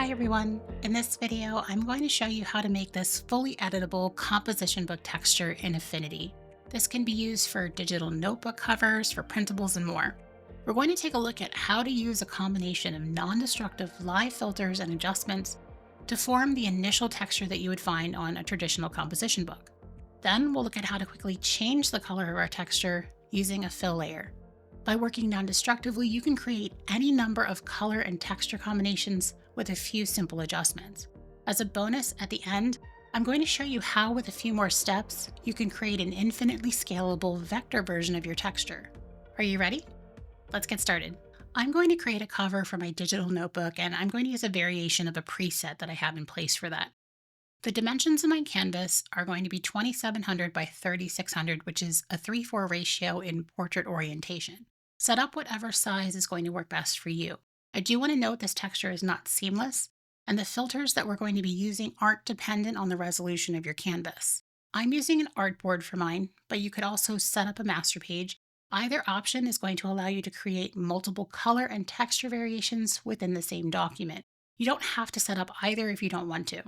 Hi everyone! In this video, I'm going to show you how to make this fully editable composition book texture in Affinity. This can be used for digital notebook covers, for printables, and more. We're going to take a look at how to use a combination of non-destructive live filters and adjustments to form the initial texture that you would find on a traditional composition book. Then we'll look at how to quickly change the color of our texture using a fill layer. By working non-destructively, you can create any number of color and texture combinations with a few simple adjustments. As a bonus, at the end, I'm going to show you how, with a few more steps, you can create an infinitely scalable vector version of your texture. Are you ready? Let's get started. I'm going to create a cover for my digital notebook, and I'm going to use a variation of a preset that I have in place for that. The dimensions of my canvas are going to be 2700 by 3600, which is a 3:4 ratio in portrait orientation. Set up whatever size is going to work best for you. I do want to note this texture is not seamless, and the filters that we're going to be using aren't dependent on the resolution of your canvas. I'm using an artboard for mine, but you could also set up a master page. Either option is going to allow you to create multiple color and texture variations within the same document. You don't have to set up either if you don't want to.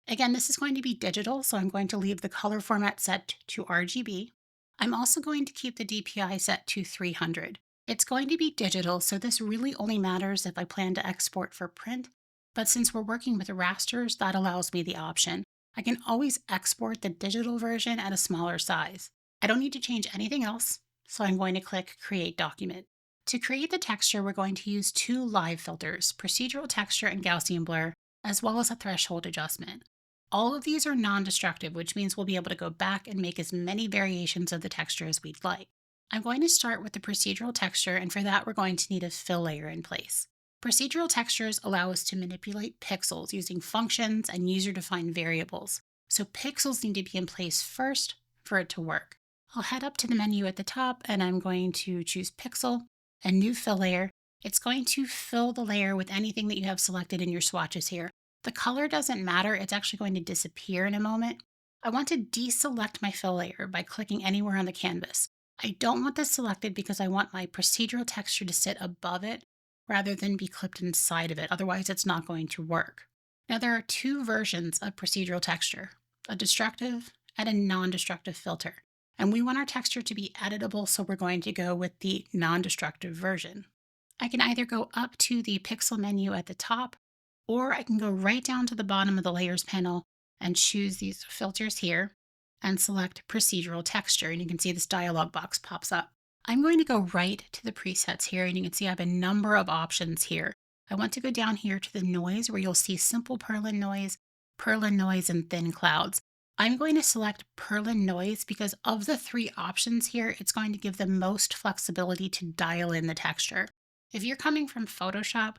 Again, this is going to be digital, so I'm going to leave the color format set to RGB. I'm also going to keep the DPI set to 300. It's going to be digital, so this really only matters if I plan to export for print, but since we're working with rasters, that allows me the option. I can always export the digital version at a smaller size. I don't need to change anything else, so I'm going to click Create Document. To create the texture, we're going to use two live filters, Procedural Texture and Gaussian Blur, as well as a threshold adjustment. All of these are non-destructive, which means we'll be able to go back and make as many variations of the texture as we'd like. I'm going to start with the procedural texture, and for that we're going to need a fill layer in place. Procedural textures allow us to manipulate pixels using functions and user-defined variables. So pixels need to be in place first for it to work. I'll head up to the menu at the top and I'm going to choose Pixel and New Fill Layer. It's going to fill the layer with anything that you have selected in your swatches here. The color doesn't matter, it's actually going to disappear in a moment. I want to deselect my fill layer by clicking anywhere on the canvas. I don't want this selected because I want my procedural texture to sit above it rather than be clipped inside of it, otherwise it's not going to work. Now there are two versions of procedural texture, a destructive and a non-destructive filter. And we want our texture to be editable, so we're going to go with the non-destructive version. I can either go up to the pixel menu at the top, or I can go right down to the bottom of the layers panel and choose these filters here and select procedural texture. And you can see this dialog box pops up. I'm going to go right to the presets here, and you can see I have a number of options here. I want to go down here to the noise where you'll see simple Perlin noise, and thin clouds. I'm going to select Perlin noise because of the three options here, it's going to give the most flexibility to dial in the texture. If you're coming from Photoshop,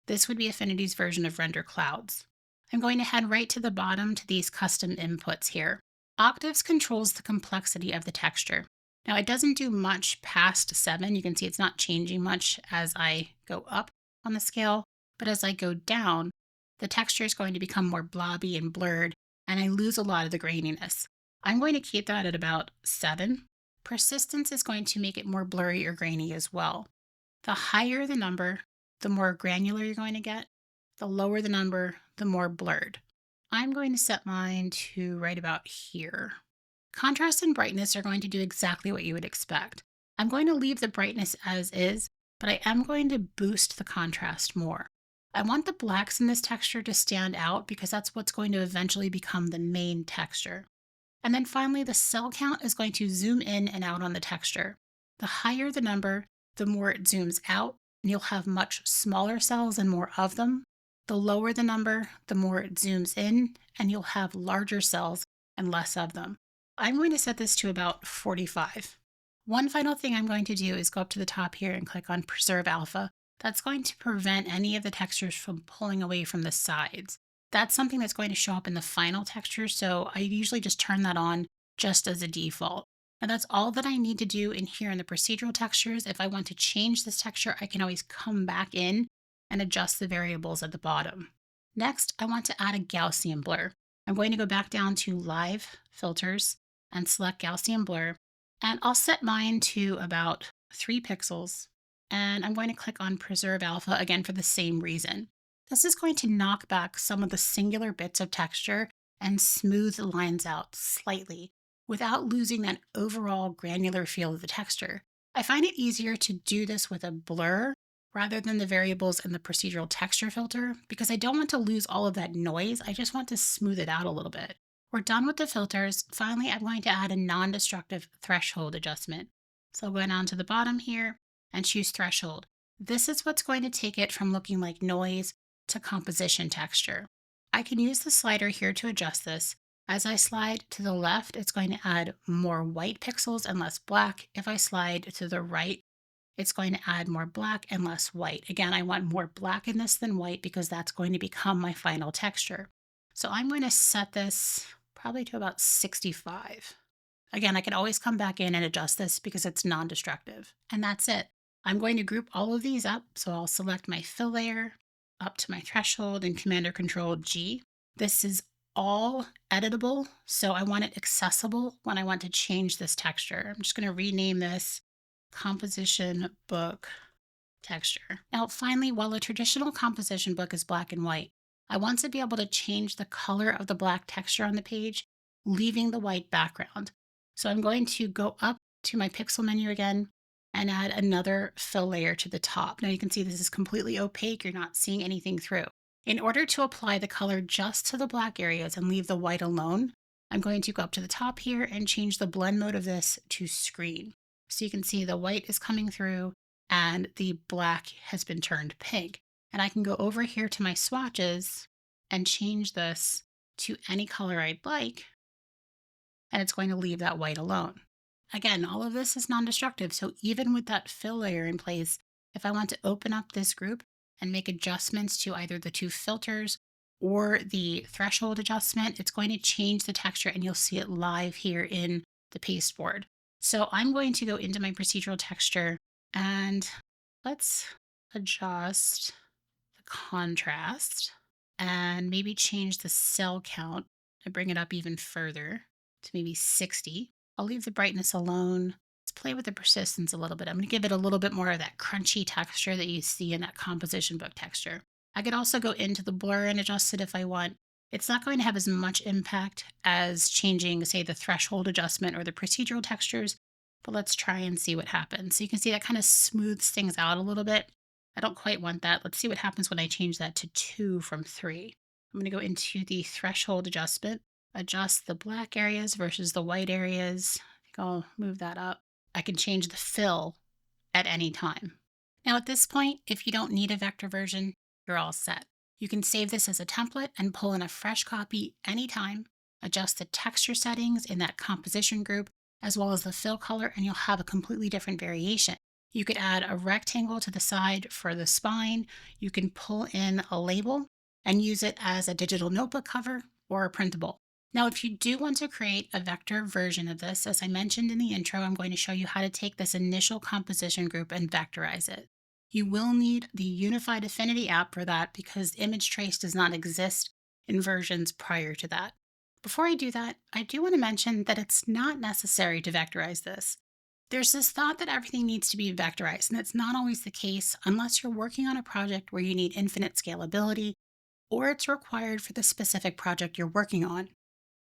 this would be Affinity's version of render clouds. I'm going to head right to the bottom to these custom inputs here. Octaves controls the complexity of the texture. Now it doesn't do much past 7. You can see it's not changing much as I go up on the scale, but as I go down, the texture is going to become more blobby and blurred, and I lose a lot of the graininess. I'm going to keep that at about 7. Persistence is going to make it more blurry or grainy as well. The higher the number, the more granular you're going to get. The lower the number, the more blurred. I'm going to set mine to right about here. Contrast and brightness are going to do exactly what you would expect. I'm going to leave the brightness as is, but I am going to boost the contrast more. I want the blacks in this texture to stand out because that's what's going to eventually become the main texture. And then finally, the cell count is going to zoom in and out on the texture. The higher the number, the more it zooms out, and you'll have much smaller cells and more of them. The lower the number, the more it zooms in, and you'll have larger cells and less of them. I'm going to set this to about 45. One final thing I'm going to do is go up to the top here and click on Preserve Alpha. That's going to prevent any of the textures from pulling away from the sides. That's something that's going to show up in the final texture, so I usually just turn that on just as a default. Now that's all that I need to do in here in the procedural textures. If I want to change this texture, I can always come back in and adjust the variables at the bottom. Next, I want to add a Gaussian blur. I'm going to go back down to Live Filters and select Gaussian Blur, and I'll set mine to about 3 pixels, and I'm going to click on Preserve Alpha again for the same reason. This is going to knock back some of the singular bits of texture and smooth the lines out slightly without losing that overall granular feel of the texture. I find it easier to do this with a blur rather than the variables in the procedural texture filter because I don't want to lose all of that noise. I just want to smooth it out a little bit. We're done with the filters. Finally, I'm going to add a non-destructive threshold adjustment. So I'll go down to the bottom here and choose threshold. This is what's going to take it from looking like noise to composition texture. I can use the slider here to adjust this. As I slide to the left, it's going to add more white pixels and less black. If I slide to the right, it's going to add more black and less white. Again, I want more black in this than white because that's going to become my final texture. So I'm going to set this probably to about 65. Again, I can always come back in and adjust this because it's non-destructive. And that's it. I'm going to group all of these up. So I'll select my fill layer up to my threshold and Command or Control G. This is all editable, so I want it accessible when I want to change this texture. I'm just going to rename this composition book texture. Now, finally, while a traditional composition book is black and white, I want to be able to change the color of the black texture on the page, leaving the white background. So I'm going to go up to my pixel menu again and add another fill layer to the top. Now you can see this is completely opaque. You're not seeing anything through. In order to apply the color just to the black areas and leave the white alone, I'm going to go up to the top here and change the blend mode of this to screen. So you can see the white is coming through and the black has been turned pink. And I can go over here to my swatches and change this to any color I'd like, and it's going to leave that white alone. Again, all of this is non-destructive, so even with that fill layer in place, if I want to open up this group and make adjustments to either the two filters or the threshold adjustment, it's going to change the texture and you'll see it live here in the pasteboard. So I'm going to go into my procedural texture and let's adjust the contrast and maybe change the cell count and bring it up even further to maybe 60. I'll leave the brightness alone. Let's play with the persistence a little bit. I'm going to give it a little bit more of that crunchy texture that you see in that composition book texture. I could also go into the blur and adjust it if I want. It's not going to have as much impact as changing, say, the threshold adjustment or the procedural textures, but let's try and see what happens. So you can see that kind of smooths things out a little bit. I don't quite want that. Let's see what happens when I change that to 2 from 3. I'm going to go into the threshold adjustment, adjust the black areas versus the white areas. I think I'll move that up. I can change the fill at any time. Now at this point, if you don't need a vector version, you're all set. You can save this as a template and pull in a fresh copy anytime, adjust the texture settings in that composition group, as well as the fill color, and you'll have a completely different variation. You could add a rectangle to the side for the spine. You can pull in a label and use it as a digital notebook cover or a printable. Now, if you do want to create a vector version of this, as I mentioned in the intro, I'm going to show you how to take this initial composition group and vectorize it. You will need the unified Affinity app for that because image trace does not exist in versions prior to that. Before I do that, I do want to mention that it's not necessary to vectorize this. There's this thought that everything needs to be vectorized, and it's not always the case unless you're working on a project where you need infinite scalability or it's required for the specific project you're working on.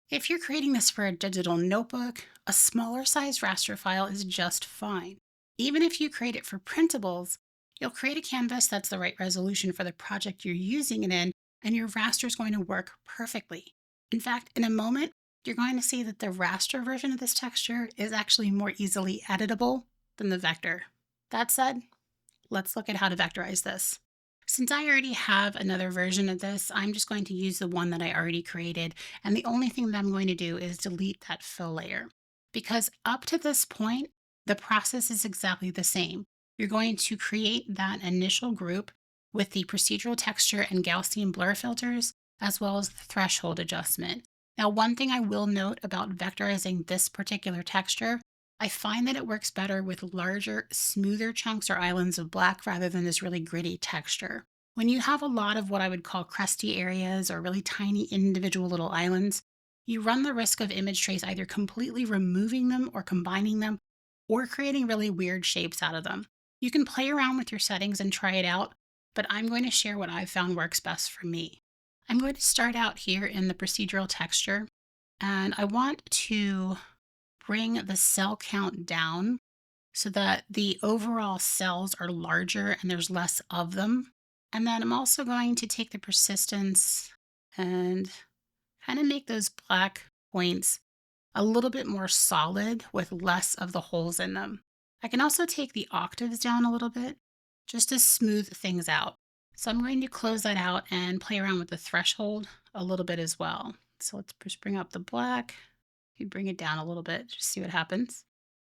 If you're creating this for a digital notebook, a smaller size raster file is just fine. Even if you create it for printables, you'll create a canvas that's the right resolution for the project you're using it in, and your raster is going to work perfectly. In fact, in a moment, you're going to see that the raster version of this texture is actually more easily editable than the vector. That said, let's look at how to vectorize this. Since I already have another version of this, I'm just going to use the one that I already created, and the only thing that I'm going to do is delete that fill layer. Because up to this point, the process is exactly the same. You're going to create that initial group with the procedural texture and Gaussian blur filters, as well as the threshold adjustment. Now, one thing I will note about vectorizing this particular texture, I find that it works better with larger, smoother chunks or islands of black rather than this really gritty texture. When you have a lot of what I would call crusty areas or really tiny individual little islands, you run the risk of image trace either completely removing them or combining them or creating really weird shapes out of them. You can play around with your settings and try it out, but I'm going to share what I've found works best for me. I'm going to start out here in the procedural texture, and I want to bring the cell count down so that the overall cells are larger and there's less of them. And then I'm also going to take the persistence and kind of make those black points a little bit more solid with less of the holes in them. I can also take the octaves down a little bit just to smooth things out. So I'm going to close that out and play around with the threshold a little bit as well. So let's just bring up the black. You bring it down a little bit, just see what happens.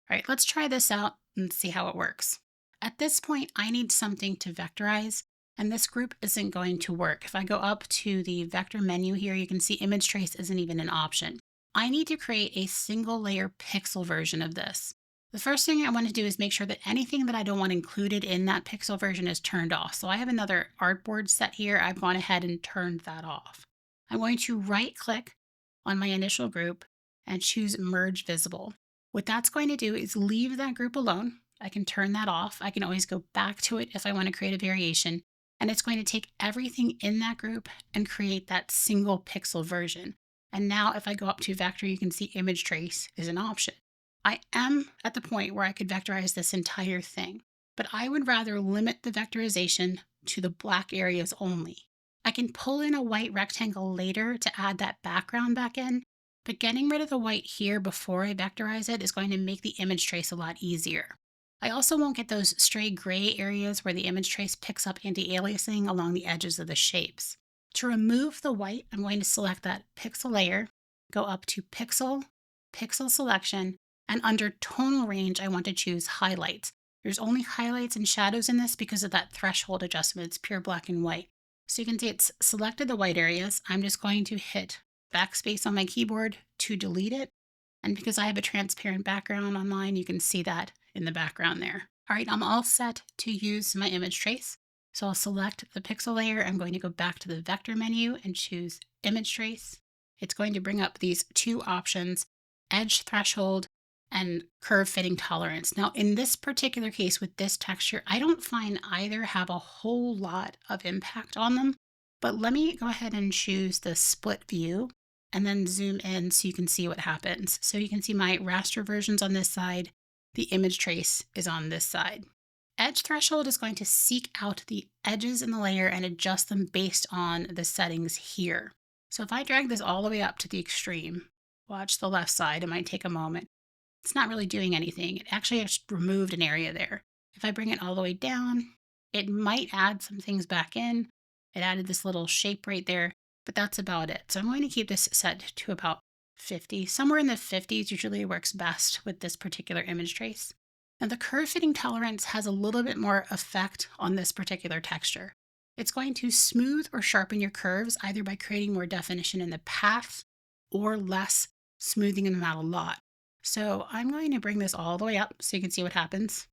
All right, let's try this out and see how it works. At this point, I need something to vectorize, and this group isn't going to work. If I go up to the vector menu here, you can see image trace isn't even an option. I need to create a single layer pixel version of this. The first thing I want to do is make sure that anything that I don't want included in that pixel version is turned off. So I have another artboard set here. I've gone ahead and turned that off. I'm going to right click on my initial group and choose merge visible. What that's going to do is leave that group alone. I can turn that off. I can always go back to it if I want to create a variation. And it's going to take everything in that group and create that single pixel version. And now if I go up to vector, you can see image trace is an option. I am at the point where I could vectorize this entire thing, but I would rather limit the vectorization to the black areas only. I can pull in a white rectangle later to add that background back in, but getting rid of the white here before I vectorize it is going to make the image trace a lot easier. I also won't get those stray gray areas where the image trace picks up anti-aliasing along the edges of the shapes. To remove the white, I'm going to select that pixel layer, go up to Pixel, Pixel Selection, and under Tonal Range, I want to choose Highlights. There's only highlights and shadows in this because of that threshold adjustment. It's pure black and white. So you can see it's selected the white areas. I'm just going to hit backspace on my keyboard to delete it. And because I have a transparent background on mine, you can see that in the background there. All right, I'm all set to use my image trace. So I'll select the pixel layer. I'm going to go back to the vector menu and choose image trace. It's going to bring up these two options, edge threshold and curve fitting tolerance. Now, in this particular case with this texture, I don't find either have a whole lot of impact on them, but let me go ahead and choose the split view and then zoom in so you can see what happens. So you can see my raster versions on this side, the image trace is on this side. Edge threshold is going to seek out the edges in the layer and adjust them based on the settings here. So if I drag this all the way up to the extreme, watch the left side, it might take a moment. It's not really doing anything. It actually just removed an area there. If I bring it all the way down, it might add some things back in. It added this little shape right there, but that's about it. So I'm going to keep this set to about 50. Somewhere in the 50s usually works best with this particular image trace. Now the curve fitting tolerance has a little bit more effect on this particular texture. It's going to smooth or sharpen your curves either by creating more definition in the path or less, smoothing them out a lot. So I'm going to bring this all the way up so you can see what happens.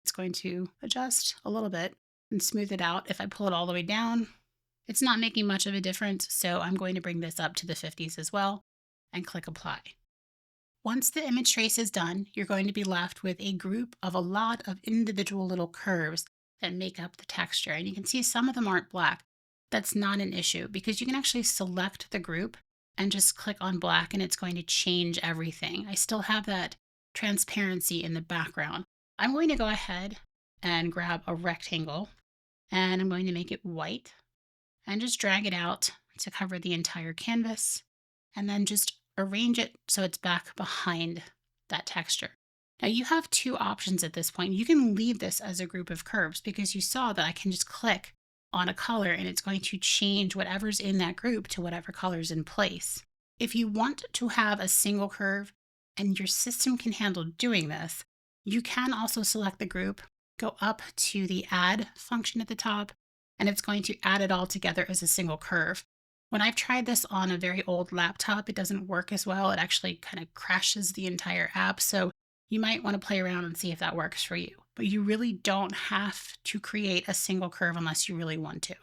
It's going to adjust a little bit and smooth it out. If I pull it all the way down, it's not making much of a difference. So I'm going to bring this up to the 50s as well and click apply. Once the image trace is done, you're going to be left with a group of a lot of individual little curves that make up the texture. And you can see some of them aren't black. That's not an issue because you can actually select the group and just click on black and it's going to change everything. I still have that transparency in the background. I'm going to go ahead and grab a rectangle and I'm going to make it white and just drag it out to cover the entire canvas and then just arrange it so it's back behind that texture. Now you have two options at this point. You can leave this as a group of curves because you saw that I can just click on a color and it's going to change whatever's in that group to whatever color's in place. If you want to have a single curve and your system can handle doing this, you can also select the group, go up to the add function at the top, and it's going to add it all together as a single curve. When I've tried this on a very old laptop, it doesn't work as well. It actually kind of crashes the entire app. So you might want to play around and see if that works for you. But you really don't have to create a single curve unless you really want to.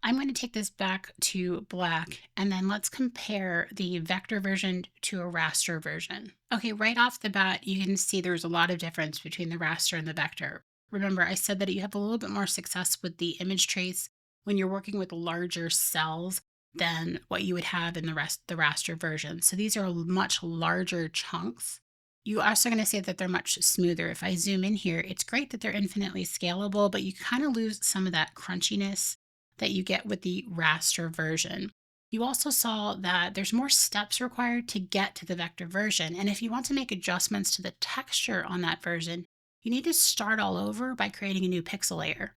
I'm going to take this back to black and then let's compare the vector version to a raster version. Okay, right off the bat, you can see there's a lot of difference between the raster and the vector. Remember, I said that you have a little bit more success with the image trace when you're working with larger cells than what you would have in the raster version. So these are much larger chunks. You also going to see that they're much smoother. If I zoom in here, it's great that they're infinitely scalable, but you kind of lose some of that crunchiness that you get with the raster version. You also saw that there's more steps required to get to the vector version. And if you want to make adjustments to the texture on that version, you need to start all over by creating a new pixel layer.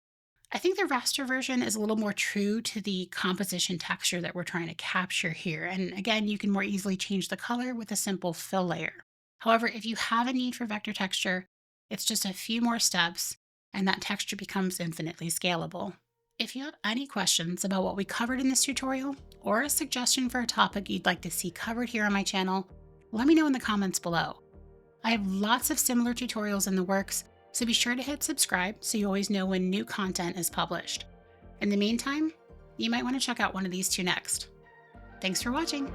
I think the raster version is a little more true to the composition texture that we're trying to capture here. And again, you can more easily change the color with a simple fill layer. However, if you have a need for vector texture, it's just a few more steps and that texture becomes infinitely scalable. If you have any questions about what we covered in this tutorial or a suggestion for a topic you'd like to see covered here on my channel, let me know in the comments below. I have lots of similar tutorials in the works, so be sure to hit subscribe so you always know when new content is published. In the meantime, you might want to check out one of these two next. Thanks for watching!